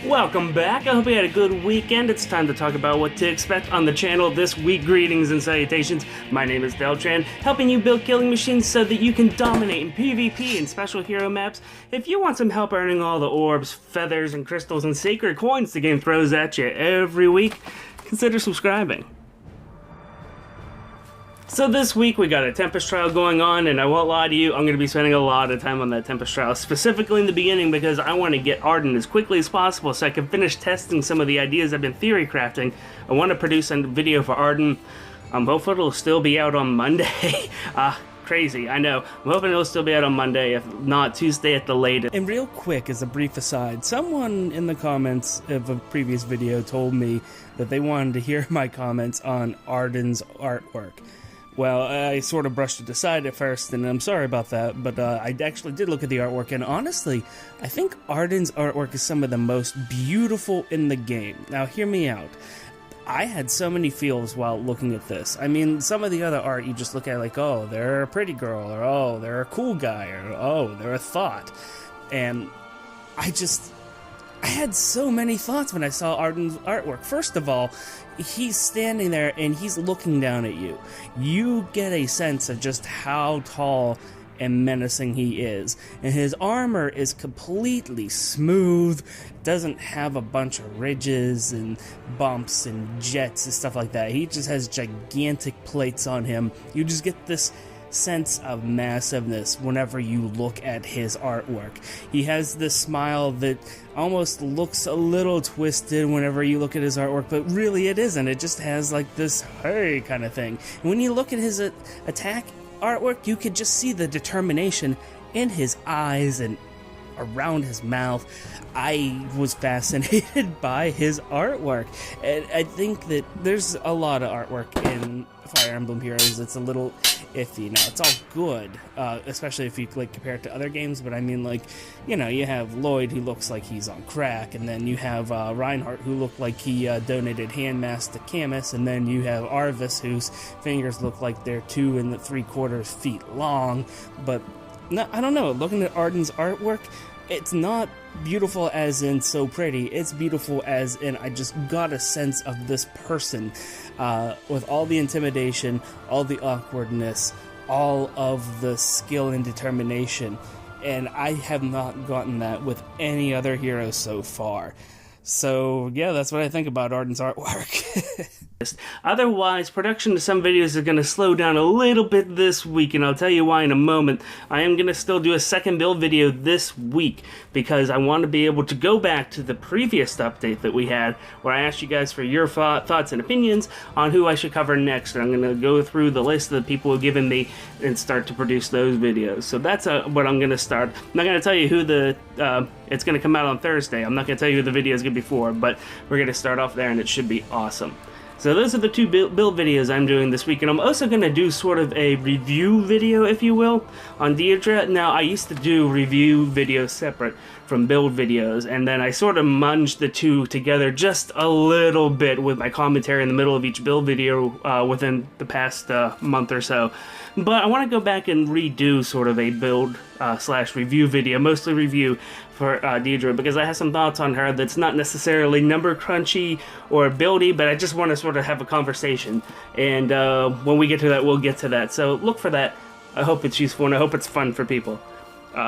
Welcome back. I hope you had a good weekend. It's time to talk about what to expect on the channel this week. Greetings and salutations. My name is Deltran, helping you build killing machines so that you can dominate in PvP and special hero maps. If you want some help earning all the orbs, feathers, and crystals and sacred coins the game throws at you every week, consider subscribing. So this week we got a Tempest Trial going on, and I won't lie to you, I'm going to be spending a lot of time on that Tempest Trial, specifically in the beginning because I want to get Arden as quickly as possible so I can finish testing some of the ideas I've been theory crafting. I want to produce a video for Arden. Hopefully it'll still be out on Monday. Crazy, I know. I'm hoping it'll still be out on Monday, if not Tuesday at the latest. And real quick, as a brief aside, someone in the comments of a previous video told me that they wanted to hear my comments on Arden's artwork. Well, I sort of brushed it aside at first, and I'm sorry about that, but I actually did look at the artwork, and honestly, I think Arden's artwork is some of the most beautiful in the game. Now, hear me out. I had so many feels while looking at this. I mean, some of the other art, you just look at like, oh, they're a pretty girl, or oh, they're a cool guy, or oh, they're a thought. And I had so many thoughts when I saw Arden's artwork. First of all, he's standing there and he's looking down at you. You get a sense of just how tall and menacing he is. And his armor is completely smooth, doesn't have a bunch of ridges and bumps and jets and stuff like that. He just has gigantic plates on him. You just get this sense of massiveness whenever you look at his artwork. He has this smile that almost looks a little twisted whenever you look at his artwork, but really it isn't. It just has like this hey kind of thing. And when you look at his attack artwork, you could just see the determination in his eyes and around his mouth. I was fascinated by his artwork, and I think that there's a lot of artwork in Fire Emblem Heroes that's a little iffy. Now, it's all good, especially if you like compare it to other games, but I mean, like, you know, you have Lloyd who looks like he's on crack, and then you have Reinhardt who looked like he donated hand masks to Camus, and then you have Arvis whose fingers look like they're 2 3/4 feet long. But no, I don't know, looking at Arden's artwork, it's not beautiful as in so pretty, it's beautiful as in I just got a sense of this person with all the intimidation, all the awkwardness, all of the skill and determination, and I have not gotten that with any other hero so far. So yeah, that's what I think about Arden's artwork. Otherwise, production of some videos are going to slow down a little bit this week, and I'll tell you why in a moment. I am going to still do a second build video this week because I want to be able to go back to the previous update that we had where I asked you guys for your thoughts and opinions on who I should cover next. And I'm going to go through the list of the people who have given me and start to produce those videos. So that's what I'm going to start. I'm not going to tell you who it's going to come out on Thursday. I'm not going to tell you who the video is going to be for, but we're going to start off there and it should be awesome. So those are the two build videos I'm doing this week, and I'm also going to do sort of a review video, if you will, on Deidre. Now, I used to do review videos separate from build videos, and then I sort of munged the two together just a little bit with my commentary in the middle of each build video within the past month or so. But I want to go back and redo sort of a build slash review video, mostly review for Deidre, because I have some thoughts on her that's not necessarily number crunchy or buildy, but I just want to sort of have a conversation. And when we get to that, we'll get to that. So look for that. I hope it's useful and I hope it's fun for people.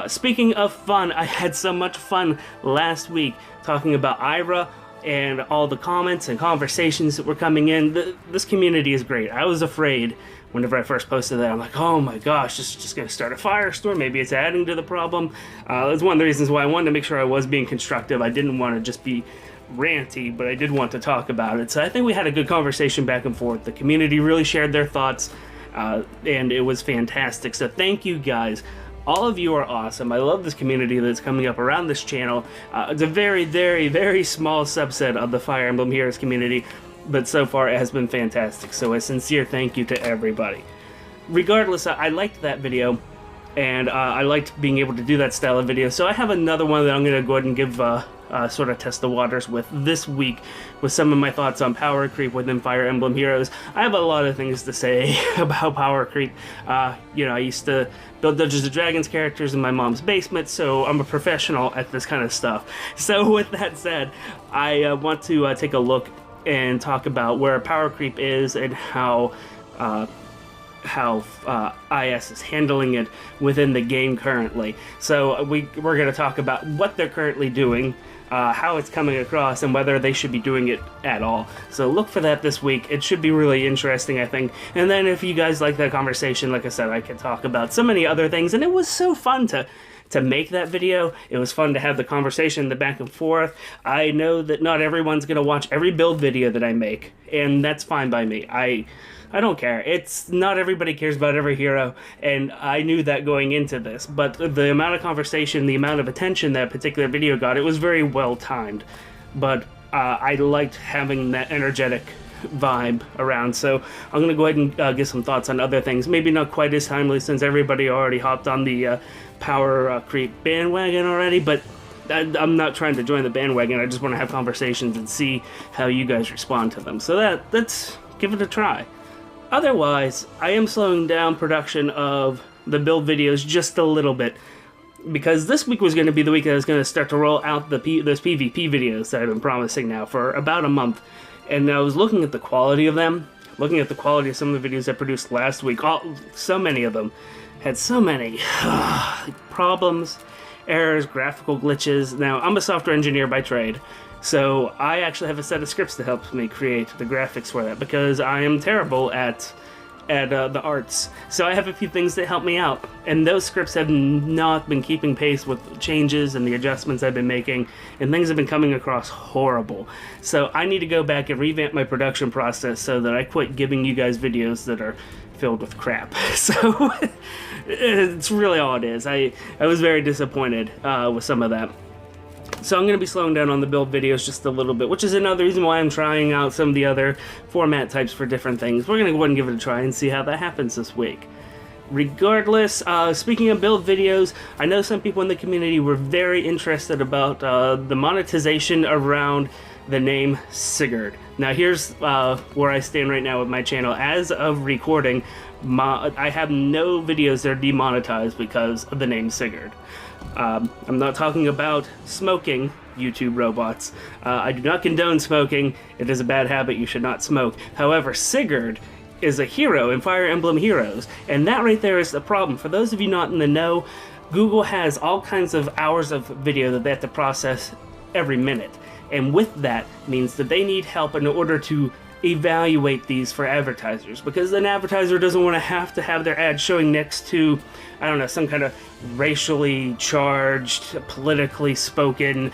Speaking of fun, I had so much fun last week talking about Ayra and all the comments and conversations that were coming in. This community is great. I was afraid whenever I first posted that. I'm like, oh my gosh, this is just going to start a firestorm. Maybe it's adding to the problem. That's one of the reasons why I wanted to make sure I was being constructive. I didn't want to just be ranty, but I did want to talk about it. So I think we had a good conversation back and forth. The community really shared their thoughts, and it was fantastic. So thank you guys. All of you are awesome. I love this community that's coming up around this channel. It's a very, very, very small subset of the Fire Emblem Heroes community, but so far it has been fantastic. So a sincere thank you to everybody. Regardless, I liked that video, and I liked being able to do that style of video. So I have another one that I'm going to go ahead and give sort of test the waters with this week with some of my thoughts on power creep within Fire Emblem Heroes. I have a lot of things to say about power creep. You know, I used to build Dungeons & Dragons characters in my mom's basement, so I'm a professional at this kind of stuff. So with that said, I want to take a look and talk about where power creep is and how IS is handling it within the game currently. So we're going to talk about what they're currently doing, how it's coming across, and whether they should be doing it at all. So look for that this week. It should be really interesting, I think. And then if you guys like that conversation, like I said, I can talk about so many other things. And it was so fun to make that video. It was fun to have the conversation, the back and forth. I know that not everyone's going to watch every build video that I make, and that's fine by me. I don't care. It's not everybody cares about every hero, and I knew that going into this, but the amount of conversation, the amount of attention that particular video got, it was very well timed. But I liked having that energetic vibe around, so I'm going to go ahead and get some thoughts on other things. Maybe not quite as timely since everybody already hopped on the power creep bandwagon already, but I'm not trying to join the bandwagon. I just want to have conversations and see how you guys respond to them. So let's give it a try. Otherwise, I am slowing down production of the build videos just a little bit, because this week was going to be the week that I was going to start to roll out those PvP videos that I've been promising now for about a month. And I was looking at the quality of them, looking at the quality of some of the videos I produced last week. So many of them had so many problems, errors, graphical glitches. Now, I'm a software engineer by trade, so I actually have a set of scripts that helps me create the graphics for that, because I am terrible at the arts. So I have a few things that help me out, and those scripts have not been keeping pace with changes and the adjustments I've been making, and things have been coming across horrible. So I need to go back and revamp my production process so that I quit giving you guys videos that are filled with crap. So it's really all it is. I was very disappointed with some of that. So I'm going to be slowing down on the build videos just a little bit, which is another reason why I'm trying out some of the other format types for different things. We're going to go ahead and give it a try and see how that happens this week. Regardless, speaking of build videos, I know some people in the community were very interested about the monetization around the name Sigurd. Now here's where I stand right now with my channel. As of recording, I have no videos that are demonetized because of the name Sigurd. I'm not talking about smoking, YouTube robots. I do not condone smoking. It is a bad habit. You should not smoke. However, Sigurd is a hero in Fire Emblem Heroes, and that right there is the problem. For those of you not in the know, Google has all kinds of hours of video that they have to process every minute, and with that means that they need help in order to evaluate these for advertisers, because an advertiser doesn't want to have their ad showing next to, I don't know, some kind of racially charged, politically spoken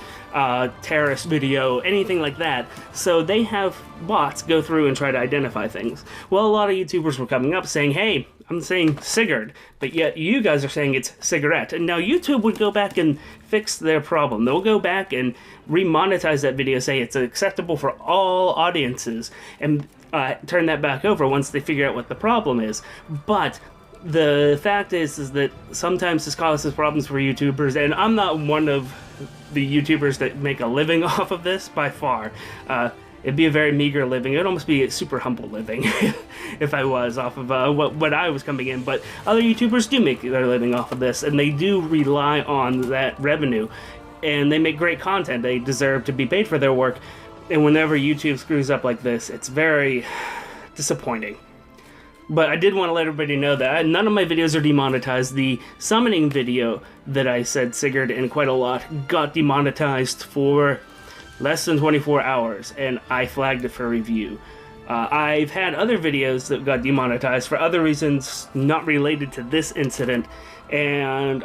terrorist video, anything like that. So they have bots go through and try to identify things. Well, a lot of YouTubers were coming up saying, hey, I'm saying Sigurd, but yet you guys are saying it's cigarette. And now YouTube would go back and fix their problem. They'll go back and remonetize that video, say it's acceptable for all audiences, and turn that back over once they figure out what the problem is. But the fact is that sometimes this causes problems for YouTubers, and I'm not one of the YouTubers that make a living off of this, by far. It'd be a very meager living. It'd almost be a super humble living if I was off of what I was coming in. But other YouTubers do make their living off of this, and they do rely on that revenue. And they make great content. They deserve to be paid for their work. And whenever YouTube screws up like this, it's very disappointing. But I did want to let everybody know that none of my videos are demonetized. The summoning video that I said Sigurd in quite a lot got demonetized for less than 24 hours, and I flagged it for review. I've had other videos that got demonetized for other reasons not related to this incident, and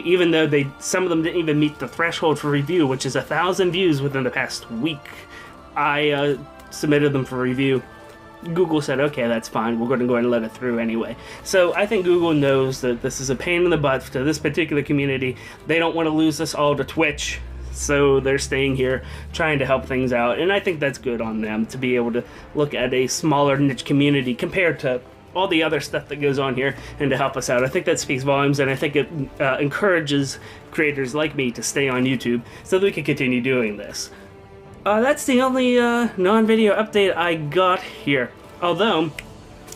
even though some of them didn't even meet the threshold for review, which is 1,000 views within the past week, I submitted them for review. Google said, okay, that's fine, we're going to go ahead and let it through anyway. So I think Google knows that this is a pain in the butt to this particular community. They don't want to lose us all to Twitch, so they're staying here trying to help things out, and I think that's good on them to be able to look at a smaller niche community compared to all the other stuff that goes on here and to help us out. I think that speaks volumes, and I think it encourages creators like me to stay on YouTube so that we can continue doing this. That's the only non-video update I got here. Although,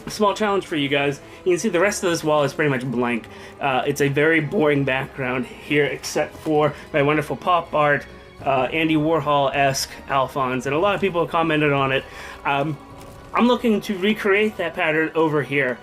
a small challenge for you guys. You can see the rest of this wall is pretty much blank. It's a very boring background here, except for my wonderful pop art, Andy Warhol-esque Alphonse, and a lot of people have commented on it. I'm looking to recreate that pattern over here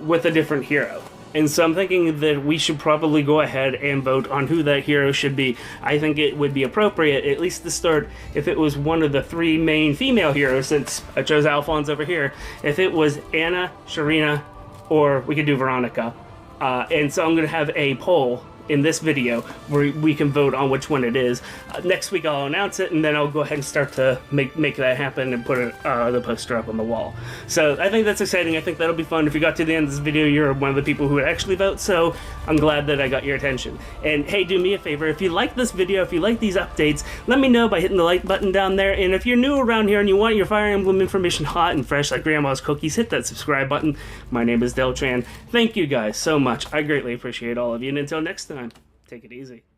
with a different hero. And so I'm thinking that we should probably go ahead and vote on who that hero should be. I think it would be appropriate, at least to start, if it was one of the 3 main female heroes, since I chose Alphonse over here. If it was Anna, Sharina, or we could do Veronica. And so I'm going to have a poll in this video where we can vote on which one it is. Next week I'll announce it, and then I'll go ahead and start to make that happen and put the poster up on the wall. So I think that's exciting. I think that'll be fun. If you got to the end of this video, you're one of the people who would actually vote, so I'm glad that I got your attention. And hey, do me a favor, if you like this video, if you like these updates, let me know by hitting the like button down there. And if you're new around here and you want your Fire Emblem information hot and fresh like Grandma's cookies, hit that subscribe button. My name is Deltran. Thank you guys so much. I greatly appreciate all of you, and until next time, take it easy.